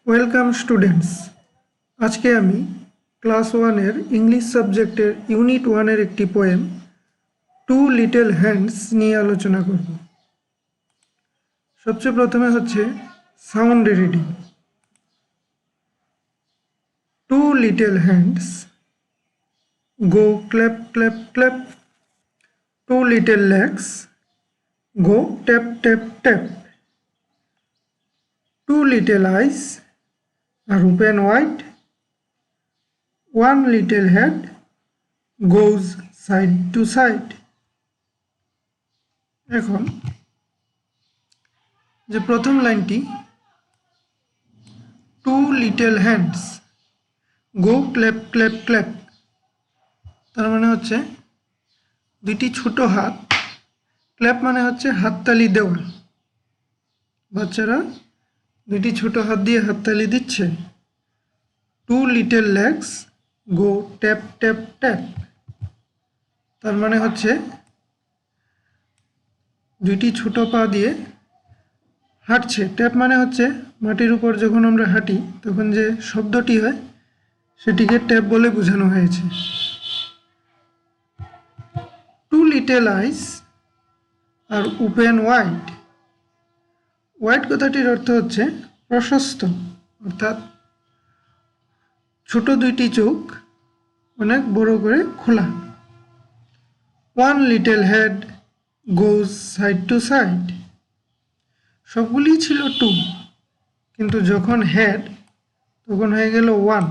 Welcome students. আজকে আমি class ওয়ানের ইংলিশ সাবজেক্টের ইউনিট ওয়ানের একটি পোয়েম টু লিটল হ্যান্ডস নিয়ে আলোচনা করব। সবচেয়ে প্রথমে হচ্ছে sound reading. Two little hands go clap clap clap, two little legs go tap tap tap, two little eyes are open wide, one little head goes side to side। এখন যে প্রথম লাইনটি two little hands go clap clap clap, তার মানে হচ্ছে দুটি ছোট হাত, ক্ল্যাপ মানে হচ্ছে হাততালি দেওয়া, বাচ্চারা দুটি ছোট হাত দিয়ে হাততালি দিচ্ছে। Two little legs go tap tap tap, তার মানে হচ্ছে দুইটি ছোট পা দিয়ে হাঁটছে। ট্যাপ মানে হচ্ছে মাটির উপর যখন আমরা হাঁটি তখন যে শব্দটি হয় সেটিকে ট্যাপ বলে বোঝানো হয়েছে। Two little eyes are open wide, wide কথাটির অর্থ হচ্ছে প্রশস্ত, অর্থাৎ ছোট দুইটি চোখ অনেক বড় করে খোলা। ওয়ান লিটল হেড গোজ সাইড টু সাইড, সবগুলি ছিল টু, কিন্তু যখন হেড তখন হয়ে গেল ওয়ান।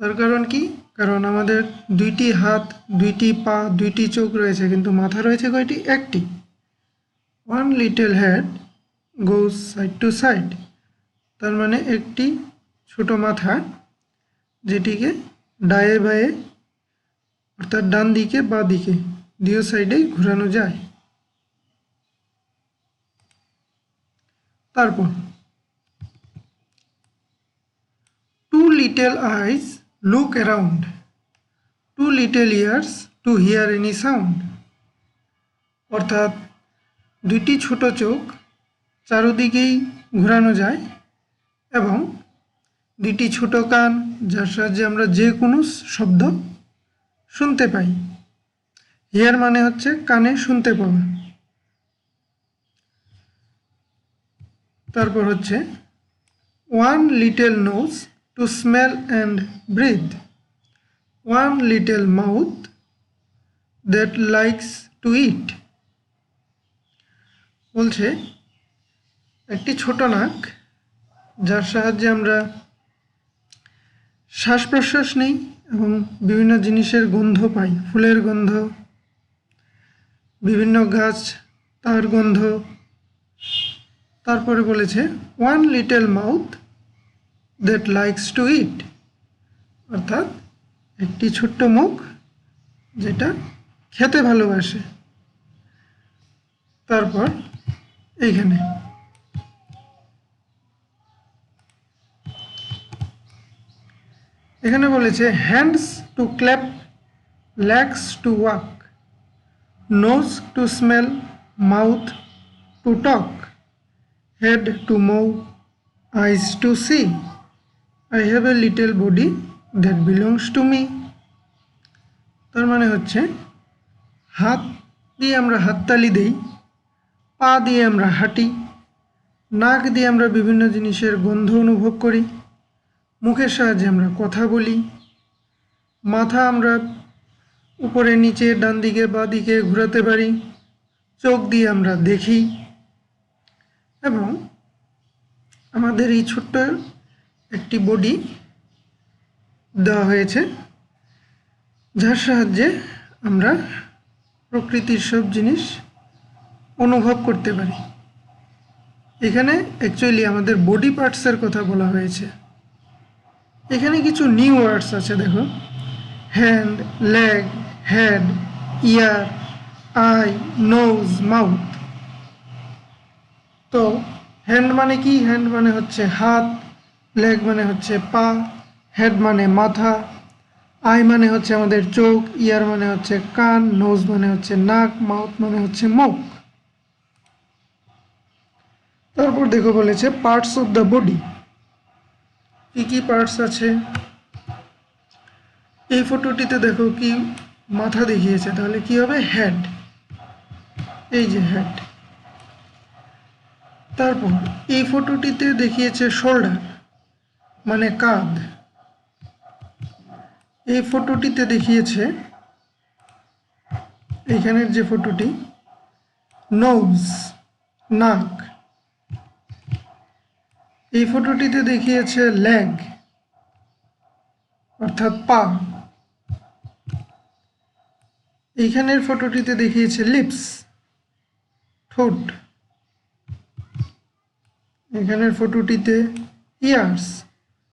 তার কারণ কি? কারণ আমাদের দুইটি হাত, দুইটি পা, দুইটি চোখ রয়েছে, কিন্তু মাথা রয়েছে কয়টি? একটি। ওয়ান লিটল হেড গোজ সাইড টু সাইড, তার মানে একটি ছোট মাথা যেটিকে ডায়ে বায়ে অর্থাৎ ডান দিকে বা দিকে দুই সাইডেই ঘোরানো যায়। তারপর two little eyes look around, two little ears to hear any sound, অর্থাৎ দুইটি ছোট চোখ চারদিকেই ঘোরানো যায় এবং দুইটি ছোট কান যার সাহায্যে আমরা যে কোনো শব্দ শুনতে পাই। হিয়ার মানে হচ্ছে কানে শুনতে পাওয়া। তারপর হচ্ছে one little nose to smell and breathe, one little mouth that likes to eat, বলছে একটি ছোট নাক যার সাহায্যে আমরা শ্বাস প্রশ্বাস নেই এবং বিভিন্ন জিনিসের গন্ধ পাই, ফুলের গন্ধ, বিভিন্ন গাছ তার গন্ধ। তারপরে বলেছে one little mouth that likes to eat, অর্থাৎ একটি ছোট্ট মুখ যেটা খেতে ভালোবাসে। তারপর এইখানে এখানে বলেছে hands to clap, legs to walk, nose to smell, mouth to talk, head to move, eyes to see, I have a little body that belongs to me. তার মানে হচ্ছে হাত দিয়ে আমরা হাততালি দেই, পা দিয়ে আমরা হাঁটি, নাক দিয়ে আমরা বিভিন্ন জিনিসের গন্ধ অনুভব করি, মুখের সাহায্যে আমরা কথা বলি, মাথা আমরা উপরে নিচে ডান দিকে বা দিকে ঘোরাতে পারি, চোখ দিয়ে আমরা দেখি এবং আমাদের এই ছোট্ট একটি বডি দেওয়া হয়েছে যার সাহায্যে আমরা প্রকৃতির সব জিনিস অনুভব করতে পারি। এখানে অ্যাকচুয়ালি আমাদের বডি পার্টসের কথা বলা হয়েছে। এখানে কিছু নিউ ওয়ার্ডস আছে, দেখো, hand, leg, head, ear, eye, nose, mouth. তো হ্যান্ড মানে কি? হ্যান্ড মানে হচ্ছে হাত, লেগ মানে হচ্ছে পা, হেড মানে মাথা, আই মানে হচ্ছে আমাদের চোখ, ইয়ার মানে হচ্ছে কান, নোজ মানে হচ্ছে নাক, মাউথ মানে হচ্ছে মুখ। তারপর দেখো বলেছে পার্টস অফ দ্য বডি, কি পার্টস আছে। এই ফটোটিতে দেখো কি মাথা দেখিয়েছে, তাহলে কি হবে হেড, এই যে হেড। তারপর এই ফটোটিতে দেখিয়েছে শোল্ডার মানে কাঁধ। এই ফটোটিতে দেখিয়েছে, এইখানের যে ফটোটি, নোজ নাক। এই ফটোটিতে দেখিয়েছে লেগ অর্থাৎ পা। এইখানের ফটোটিতে দেখিয়েছে লিপস ঠোঁট। এখানের ফটোটিতে ইয়ার্স